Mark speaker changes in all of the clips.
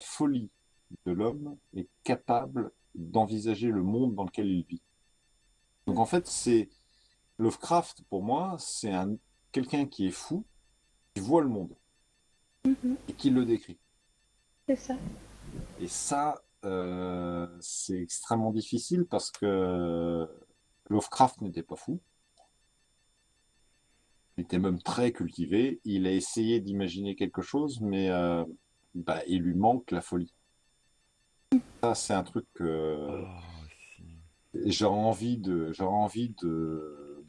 Speaker 1: folie de l'homme est capable d'envisager le monde dans lequel il vit. Donc en fait, c'est Lovecraft, pour moi, c'est quelqu'un qui est fou, qui voit le monde
Speaker 2: Mhm,
Speaker 1: et qui le décrit.
Speaker 2: c'est ça.
Speaker 1: Et ça, c'est extrêmement difficile parce que Lovecraft n'était pas fou, il était même très cultivé. Il a essayé d'imaginer quelque chose, mais bah, il lui manque la folie. Ça, c'est un truc que
Speaker 3: Ah, si.
Speaker 1: j'aurais envie de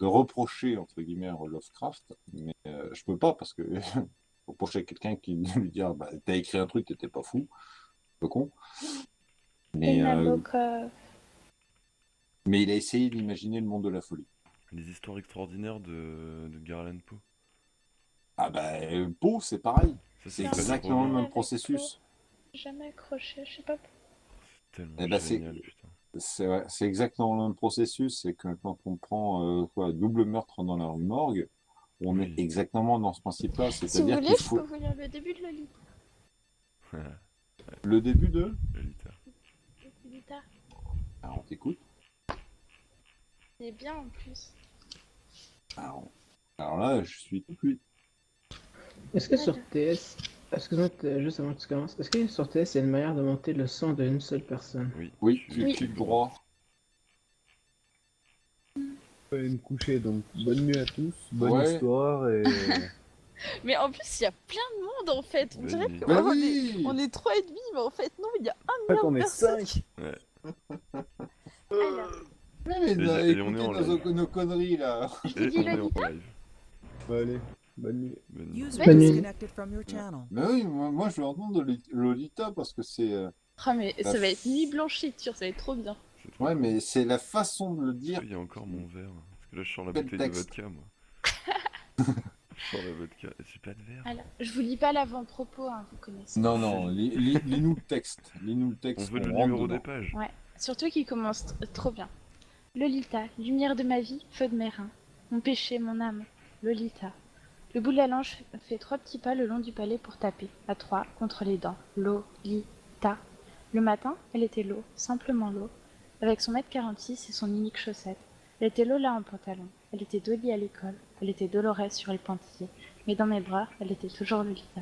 Speaker 1: reprocher, entre guillemets, à Lovecraft, mais je peux pas parce que reprocher à quelqu'un qui lui dit ah, bah, t'as écrit un truc, t'étais pas fou, un peu con.
Speaker 2: Et
Speaker 1: Mais,
Speaker 2: Nabokov.
Speaker 1: mais il a essayé d'imaginer le monde de la folie.
Speaker 3: Les histoires extraordinaires de Edgar Allan Poe.
Speaker 1: Ah bah, Poe, c'est pareil.
Speaker 3: Ça,
Speaker 1: C'est
Speaker 3: c'est
Speaker 2: J'ai un
Speaker 3: très
Speaker 2: peu de
Speaker 3: trop
Speaker 1: exactement le
Speaker 2: mal
Speaker 3: bien.
Speaker 1: même
Speaker 2: avec Poe.
Speaker 1: processus.
Speaker 2: J'ai jamais accroché, je sais pas.
Speaker 3: C'est tellement
Speaker 1: Eh ben,
Speaker 3: génial, putain.
Speaker 1: ouais, c'est exactement le même processus. C'est que quand on prend quoi, double meurtre dans la rue Morgue, on est
Speaker 3: Oui.
Speaker 1: exactement dans ce principe-là.
Speaker 2: Si vous
Speaker 1: C'est-à-dire
Speaker 2: voulez,
Speaker 1: qu'il
Speaker 2: je peux
Speaker 1: faut
Speaker 2: vous lire le début de Lolita.
Speaker 1: le début de.
Speaker 3: Lolita.
Speaker 2: Lolita.
Speaker 1: Alors, on t'écoute.
Speaker 2: Il est bien en plus.
Speaker 1: Alors, alors là, je suis tout oui.
Speaker 4: Est-ce que sur
Speaker 2: Alors,
Speaker 4: TS, excuse-moi, juste avant que tu commences, est-ce que sur TS, il y a une manière de monter le son d'une seule personne?
Speaker 3: Oui,
Speaker 1: Oui,
Speaker 3: tu
Speaker 1: tu
Speaker 2: oui.
Speaker 1: cliques
Speaker 3: cliques droit.
Speaker 1: droit.
Speaker 5: Je vais aller me coucher, donc bonne nuit à tous, bonne
Speaker 1: Ouais.
Speaker 5: histoire et
Speaker 2: Mais en plus, il y a plein de monde en fait. On
Speaker 3: Bonne
Speaker 2: dirait
Speaker 3: nuit.
Speaker 1: Ben
Speaker 2: qu'on est, on
Speaker 1: oui.
Speaker 2: est trois et demi, mais en fait, non, il y a un
Speaker 5: pas
Speaker 2: milliard de
Speaker 5: qu'on est
Speaker 2: personnes.
Speaker 5: 5.
Speaker 3: Ouais.
Speaker 2: Alors,
Speaker 3: Et on est
Speaker 1: Écoutez
Speaker 3: en live.
Speaker 1: nos conneries là.
Speaker 2: je vous
Speaker 3: Et
Speaker 2: dis
Speaker 3: on est en
Speaker 2: Lolita.
Speaker 3: live.
Speaker 5: Bon, allez, bonne nuit.
Speaker 3: Bonne nuit.
Speaker 6: User
Speaker 2: Bonne
Speaker 4: Bonne
Speaker 2: nuit.
Speaker 4: nuit.
Speaker 6: disconnected from your channel.
Speaker 1: Ben oui, moi je veux entendre Lolita parce que c'est
Speaker 2: Ah, mais
Speaker 1: la
Speaker 2: ça va être nuit
Speaker 1: f-
Speaker 2: blanchiture, ça va être trop bien.
Speaker 3: C'est trop
Speaker 1: ouais,
Speaker 3: bien.
Speaker 1: mais c'est la façon de le
Speaker 3: Est-ce
Speaker 1: dire
Speaker 3: qu'il y a encore mon verre? Parce que là, je sors la
Speaker 1: fait le
Speaker 3: bouteille de
Speaker 1: texte.
Speaker 3: vodka, moi. Je sors la vodka. J'ai pas de verre.
Speaker 2: Alors, je vous lis pas l'avant-propos, hein, vous connaissez.
Speaker 1: Non,
Speaker 3: Si.
Speaker 1: non, lis-nous le texte. Lis-nous le
Speaker 3: On
Speaker 1: texte
Speaker 3: veut
Speaker 1: qu'on
Speaker 3: le
Speaker 1: rentre
Speaker 3: numéro des
Speaker 1: dedans.
Speaker 3: pages.
Speaker 2: Ouais, surtout qu'il commence trop bien. Lolita, lumière de ma vie, feu de mes reins. Mon péché, mon âme. Lolita. Le bout de la langue fait trois petits pas le long du palais pour taper, à trois, contre les dents. Lolita. Le matin, elle était l'eau, simplement l'eau, avec son mètre 46 et son unique chaussette. Elle était Lola en pantalon. Elle était Dolly à l'école. Elle était Dolores sur les pointillés. Mais dans mes bras, elle était toujours Lolita.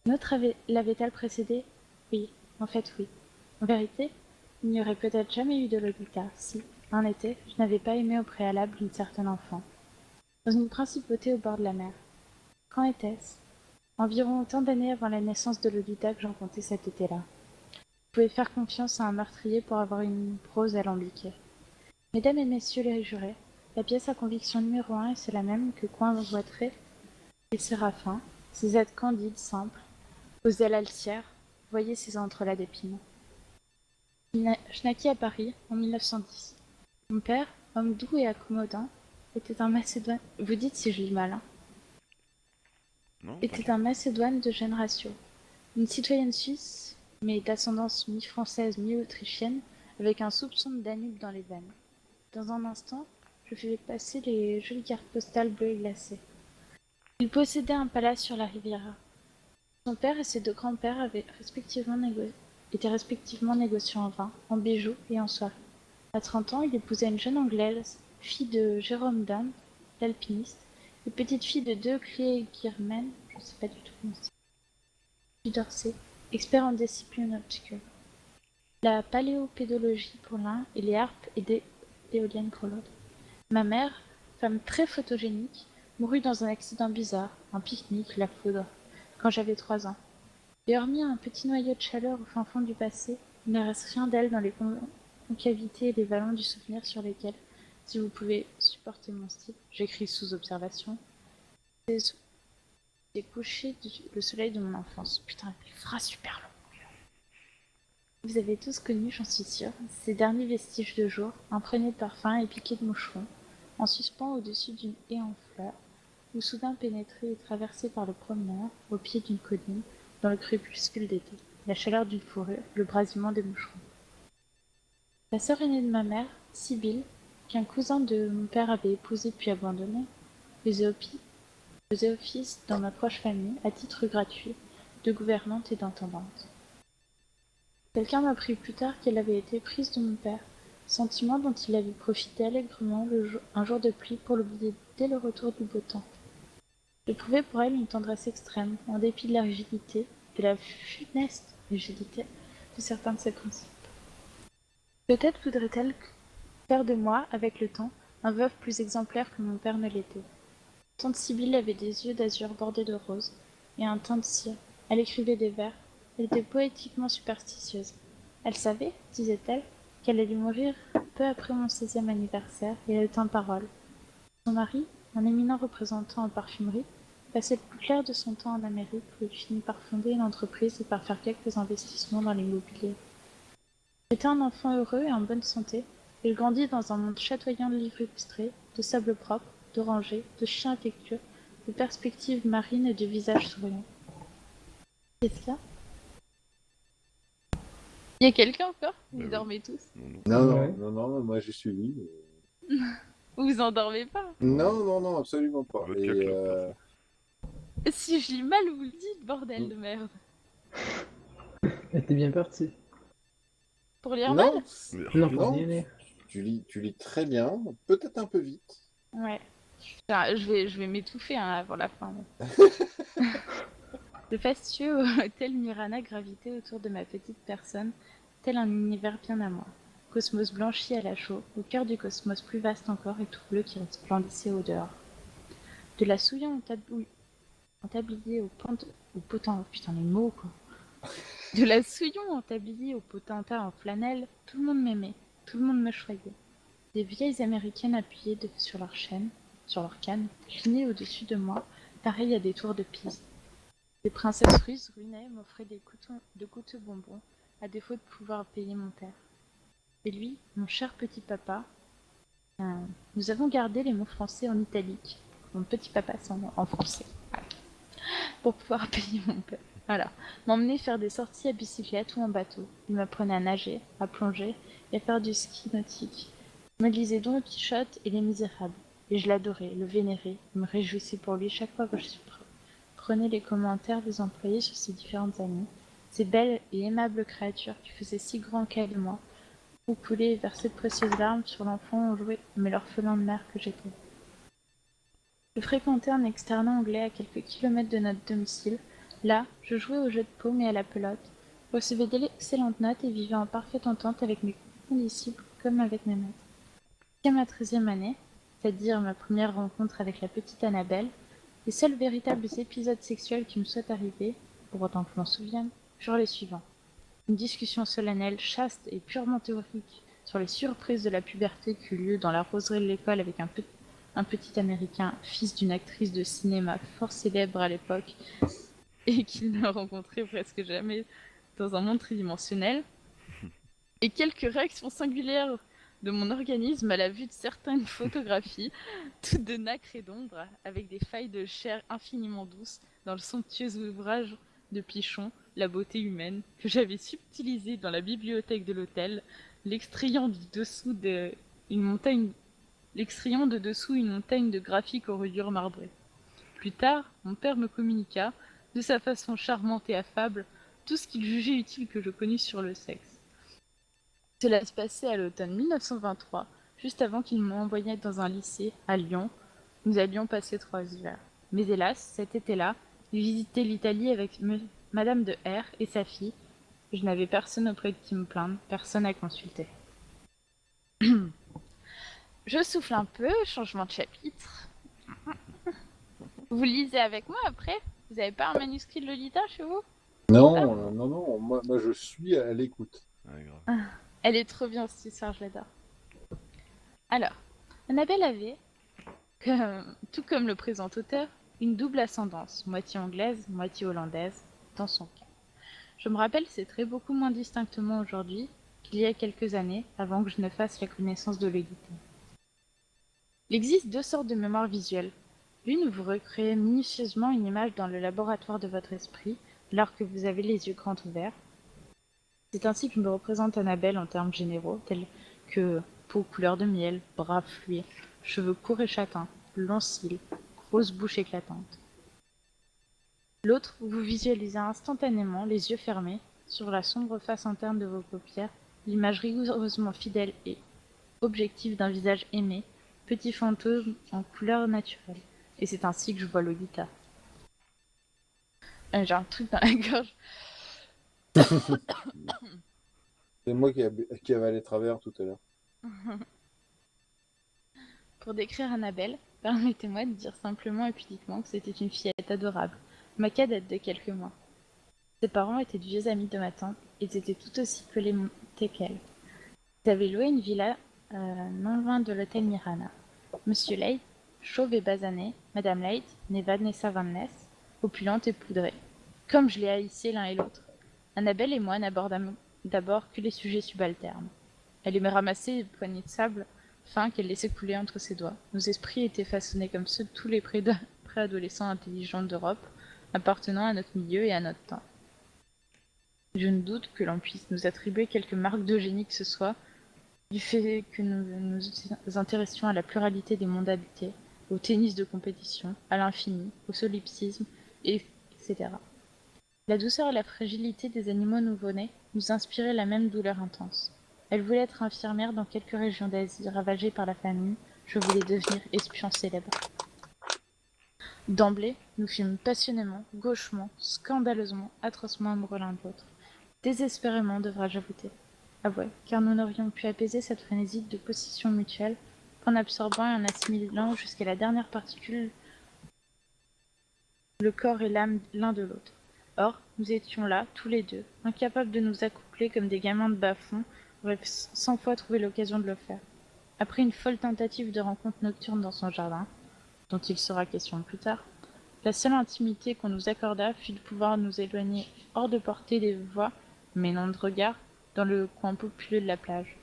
Speaker 2: Une autre l'avait-elle précédée? Oui, en fait oui. En vérité, il n'y aurait peut-être jamais eu de Lolita si, un été, je n'avais pas aimé au préalable une certaine enfant. Dans une principauté au bord de la mer. Quand était-ce? Environ autant d'années avant la naissance de Lolita que j'en comptais cet été-là. Vous pouvez faire confiance à un meurtrier pour avoir une prose alambiquée. Mesdames et messieurs les jurés, la pièce à conviction numéro 1 est c'est la même que Coin-Voitré et Séraphin, ses aides candides, simples, aux ailes altières, voyez ces entrelacs d'épines. Je naquis à Paris en 1910. Mon père, homme doux et accommodant, était un Macédoine. Vous dites si je lis mal, hein.
Speaker 3: Non,
Speaker 2: Était un Macédoine de jeune ratio. Une citoyenne suisse, mais d'ascendance mi-française, mi-autrichienne, avec un soupçon de Danube dans les veines. Dans un instant, je fus passer les jolies cartes postales bleues et glacées. Il possédait un palace sur la Riviera. Son père et ses deux grands-pères étaient respectivement négociants en vin, en bijoux et en soie. À 30 ans, il épousa une jeune Anglaise, fille de Jérôme Dunn, l'alpiniste, et petite fille de deux Cleghirmen, je ne sais pas du tout comment c'est, du Dorset, expert en discipline obscure. La paléopédologie pour l'un et les harpes et des éoliennes pour l'autre. Ma mère, femme très photogénique, mourut dans un accident bizarre, un pique-nique, la foudre, quand j'avais 3 ans. Et hormis un petit noyau de chaleur au fin fond du passé, il ne reste rien d'elle dans les concavités et les vallons du souvenir sur lesquels, si vous pouvez supporter mon style, j'écris sous observation, des couchers le soleil de mon enfance. Putain, des phrases super longues. Vous avez tous connu, j'en suis sûre, ces derniers vestiges de jour, imprégnés de parfums et piqués de moucherons, en suspens au-dessus d'une haie en fleurs, ou soudain pénétrés et traversés par le promeneur, au pied d'une colline, dans le crépuscule d'été, la chaleur d'une fourrure, le brasillement des moucherons. La sœur aînée de ma mère, Sibylle, qu'un cousin de mon père avait épousée puis abandonnée, faisait office dans ma proche famille, à titre gratuit, de gouvernante et d'intendante. Quelqu'un m'apprit plus tard qu'elle avait été prise de mon père, sentiment dont il avait profité allègrement un jour de pluie pour l'oublier dès le retour du beau temps. J'éprouvais pour elle une tendresse extrême, en dépit de la rigidité, de la funeste rigidité de certains de ses principes. Peut-être voudrait-elle faire de moi, avec le temps, un veuf plus exemplaire que mon père ne l'était. Tante Sibylle avait des yeux d'azur bordés de rose, et un teint de cire. Elle écrivait des vers. Elle était poétiquement superstitieuse. Elle savait, disait-elle, qu'elle allait mourir peu après mon 16e anniversaire, et elle tint parole. Son mari, un éminent représentant en parfumerie, passait le plus clair de son temps en Amérique, où il finit par fonder une entreprise et par faire quelques investissements dans l'immobilier. J'étais un enfant heureux et en bonne santé, et je grandis dans un monde chatoyant de livres illustrés, de sable propre, d'orangers, de chiens affectueux, de perspectives marines et de visages souriants. Qu'est-ce qu'il y a? Il y a quelqu'un encore? Vous
Speaker 3: oui.
Speaker 2: dormez tous?
Speaker 3: Non.
Speaker 5: Ouais.
Speaker 1: Non, moi j'ai suivi.
Speaker 2: Vous vous endormez pas?
Speaker 1: Non, absolument pas.
Speaker 3: Vodka
Speaker 1: Et
Speaker 3: club, perso.
Speaker 2: Si je lis mal, vous le dites, bordel de merde.
Speaker 4: Elle était bien partie.
Speaker 2: Pour lire mal?
Speaker 1: non,
Speaker 4: Non, pour
Speaker 1: non,
Speaker 4: y aller.
Speaker 1: tu lis très bien, peut-être un peu vite.
Speaker 2: Ouais. Enfin, je vais m'étouffer hein, avant la fin. Le fastueux hôtel Mirana gravitait autour de ma petite personne, tel un univers bien à moi. Cosmos blanchi à la chaux, au cœur du cosmos plus vaste encore et tout bleu qui resplendissait au dehors. De la souillon en tablier au potent... Putain, les mots, quoi. De la souillon en tablier au potentat en flanelle, tout le monde m'aimait, tout le monde me choyait. Des vieilles américaines appuyées sur leur canne, clinaient au-dessus de moi, pareilles à des tours de Pise. Des princesses russes ruinaient m'offraient de coûteux bonbons, à défaut de pouvoir payer mon père. Et lui, mon cher petit papa, nous avons gardé les mots français en italique. Mon petit papa, c'est en français. Voilà. Pour pouvoir payer mon père. Voilà. M'emmener faire des sorties à bicyclette ou en bateau. Il m'apprenait à nager, à plonger et à faire du ski nautique. Il me lisait Don Quichotte et Les Misérables. Et je l'adorais, le vénérais, je me réjouissais pour lui chaque fois que je prenais les commentaires des employés sur ses différentes amies, ces belles et aimables créatures qui faisaient si grand qu'elle et moi, où coulaient et versaient de précieuses larmes sur l'enfant enjoué mais l'orphelin de mère que j'étais. Je fréquentais un externat anglais à quelques kilomètres de notre domicile. Là, je jouais au jeu de paume et à la pelote, recevais d'excellentes notes et vivais en parfaite entente avec mes condisciples comme avec mes maîtres. Qu'à ma 13e année, c'est-à-dire ma première rencontre avec la petite Annabelle, les seuls véritables épisodes sexuels qui me soient arrivés, pour autant que je m'en souvienne, furent les suivants. Une discussion solennelle, chaste et purement théorique sur les surprises de la puberté qui eut lieu dans la roseraie de l'école avec un petit Américain, fils d'une actrice de cinéma fort célèbre à l'époque et qu'il n'a rencontré presque jamais dans un monde tridimensionnel, et quelques réactions singulières de mon organisme à la vue de certaines photographies, toutes de nacre et d'ombre, avec des failles de chair infiniment douces, dans le somptueux ouvrage de Pichon, La beauté humaine, que j'avais subtilisé dans la bibliothèque de l'hôtel, l'extrayant de dessous une montagne de graphiques aux reliures marbrées. Plus tard, mon père me communiqua, de sa façon charmante et affable, tout ce qu'il jugeait utile que je connusse sur le sexe. Cela se passait à l'automne 1923, juste avant qu'il m'envoyait dans un lycée, à Lyon. Nous allions passer 3 hivers. Mais hélas, cet été-là, j'ai visité l'Italie avec Madame de R et sa fille. Je n'avais personne auprès de qui me plaindre, personne à consulter. Je souffle un peu, changement de chapitre. Vous lisez avec moi après? Vous avez pas un manuscrit de Lolita chez vous?
Speaker 1: Non, moi je suis à l'écoute.
Speaker 3: Ouais, grave.
Speaker 2: Elle est trop bien cette histoire, je l'adore. Alors, Annabelle avait, tout comme le présent auteur, une double ascendance, moitié anglaise, moitié hollandaise, dans son cas. Je me rappelle ces traits beaucoup moins distinctement aujourd'hui qu'il y a quelques années, avant que je ne fasse la connaissance de Lolita. Il existe 2 sortes de mémoire visuelle. L'une, vous recréez minutieusement une image dans le laboratoire de votre esprit, alors que vous avez les yeux grands ouverts. C'est ainsi que je me représente Annabelle en termes généraux, tels que peau couleur de miel, bras fluets, cheveux courts et châtains, longs cils, grosse bouche éclatante. L'autre, vous visualisez instantanément, les yeux fermés, sur la sombre face interne de vos paupières, l'image rigoureusement fidèle et objective d'un visage aimé, petit fantôme en couleur naturelle. Et c'est ainsi que je vois Lolita. J'ai un truc dans la gorge.
Speaker 5: C'est moi qui avalé travers tout à l'heure.
Speaker 2: Pour décrire Annabelle, permettez-moi de dire simplement et pudiquement que c'était une fillette adorable, ma cadette de quelques mois. Ses parents étaient de vieux amis de ma tante et ils étaient tout aussi pelés qu'elle. Ils avaient loué une villa non loin de l'hôtel Mirana. Monsieur Leigh, chauve et basané, Madame Leigh, née Vanessa Van Ness, opulente et poudrée. Comme je les haïssais l'un et l'autre. Annabelle et moi n'abordâmes d'abord que les sujets subalternes. Elle aimait ramasser des poignées de sable fin qu'elle laissait couler entre ses doigts. Nos esprits étaient façonnés comme ceux de tous les préadolescents intelligents d'Europe, appartenant à notre milieu et à notre temps. Je ne doute que l'on puisse nous attribuer quelques marques de génie que ce soit, du fait que nous nous intéressions à la pluralité des mondes habités, au tennis de compétition, à l'infini, au solipsisme, etc. La douceur et la fragilité des animaux nouveau-nés nous inspiraient la même douleur intense. Elle voulait être infirmière dans quelques régions d'Asie ravagées par la famine, je voulais devenir espion célèbre. D'emblée, nous fûmes passionnément, gauchement, scandaleusement, atrocement amoureux l'un de l'autre. Désespérément, devrais-je avouer, car nous n'aurions pu apaiser cette frénésie de possession mutuelle qu'en absorbant et en assimilant jusqu'à la dernière particule le corps et l'âme l'un de l'autre. Or, nous étions là, tous les deux, incapables de nous accoupler comme des gamins de bas-fond auraient 100 fois trouvé l'occasion de le faire. Après une folle tentative de rencontre nocturne dans son jardin, dont il sera question plus tard, la seule intimité qu'on nous accorda fut de pouvoir nous éloigner hors de portée des voix, mais non de regard, dans le coin populeux de la plage.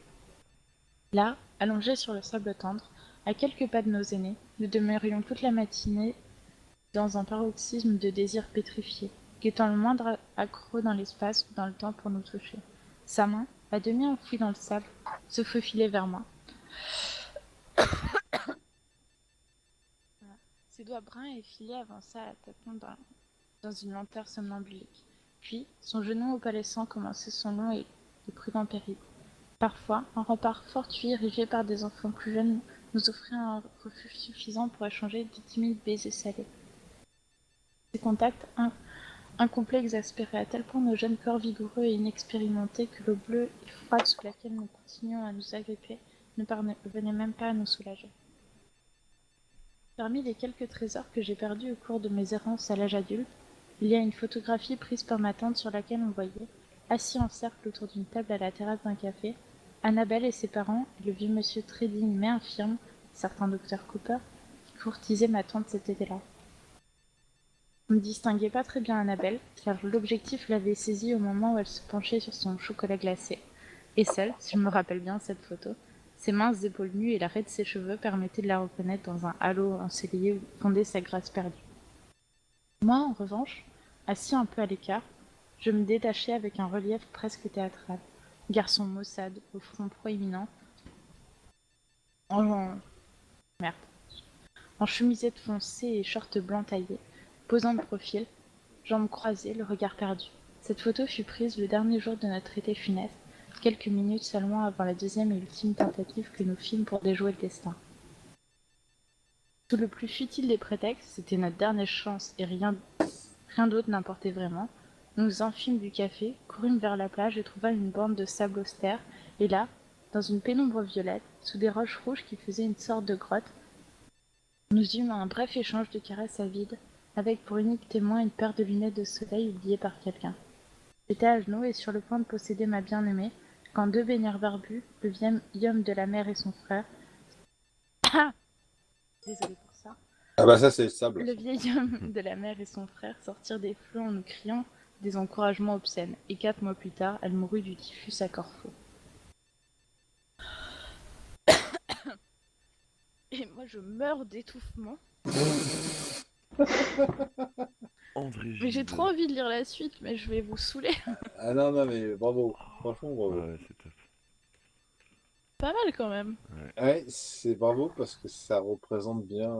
Speaker 2: Là, allongés sur le sable tendre, à quelques pas de nos aînés, nous demeurions toute la matinée dans un paroxysme de désir pétrifié, guettant le moindre accroc dans l'espace ou dans le temps pour nous toucher. Sa main, à demi enfouie dans le sable, se faufilait vers moi. Ses doigts bruns et effilés avança à tâtons dans une lenteur somnambulique. Puis, son genou opalescent commençait son long et prudent périple. Parfois, un rempart fortuit érigé par des enfants plus jeunes nous offrait un refuge suffisant pour échanger de timides baisers salés. Ces contacts incomplets exaspéraient à tel point nos jeunes corps vigoureux et inexpérimentés que l'eau bleue et froide sous laquelle nous continuions à nous agripper ne parvenait même pas à nous soulager. Parmi les quelques trésors que j'ai perdus au cours de mes errances à l'âge adulte, il y a une photographie prise par ma tante sur laquelle on voyait, assis en cercle autour d'une table à la terrasse d'un café, Annabelle et ses parents et le vieux monsieur très digne mais infirme, certain docteur Cooper, qui courtisait ma tante cet été-là. On ne distinguait pas très bien Annabelle, car l'objectif l'avait saisie au moment où elle se penchait sur son chocolat glacé. Et seule, si je me rappelle bien cette photo, ses minces épaules nues et l'arrêt de ses cheveux permettaient de la reconnaître dans un halo ensoleillé où fondait sa grâce perdue. Moi, en revanche, assis un peu à l'écart, je me détachais avec un relief presque théâtral. Garçon maussade, au front proéminent, en chemisette foncée et short blanc taillé, posant de profil, jambes croisées, le regard perdu. Cette photo fut prise le dernier jour de notre été funeste, quelques minutes seulement avant la deuxième et ultime tentative que nous fîmes pour déjouer le destin. Sous le plus futile des prétextes, c'était notre dernière chance et rien d'autre n'importait vraiment, nous nous enfîmes du café, courûmes vers la plage et trouvâmes une bande de sable austère, et là, dans une pénombre violette, sous des roches rouges qui faisaient une sorte de grotte, nous eûmes un bref échange de caresses à vide, avec pour unique témoin une paire de lunettes de soleil oubliées par quelqu'un. J'étais à genoux et sur le point de posséder ma bien-aimée, quand deux baigneurs barbus, le vieil homme de la mer et son frère... Désolée pour ça.
Speaker 5: Ah bah ça c'est le sable.
Speaker 2: Le vieil homme de la mer et son frère sortirent des flots en nous criant des encouragements obscènes, et 4 mois plus tard, elle mourut du typhus à Corfou. Et moi je meurs d'étouffement.
Speaker 3: André
Speaker 2: Mais j'ai
Speaker 3: Gide.
Speaker 2: trop envie de lire la suite, mais je vais vous saouler.
Speaker 5: Ah non, non, mais bravo. Franchement, bravo.
Speaker 3: Ouais, c'est top.
Speaker 2: Pas mal quand même.
Speaker 5: Ouais, c'est bravo parce que ça représente bien.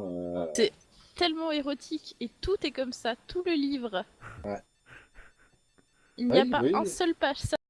Speaker 2: Tellement érotique, et tout est comme ça, tout le livre.
Speaker 5: Ouais.
Speaker 2: Il n'y a
Speaker 1: Oui,
Speaker 2: pas
Speaker 1: oui.
Speaker 2: un seul passage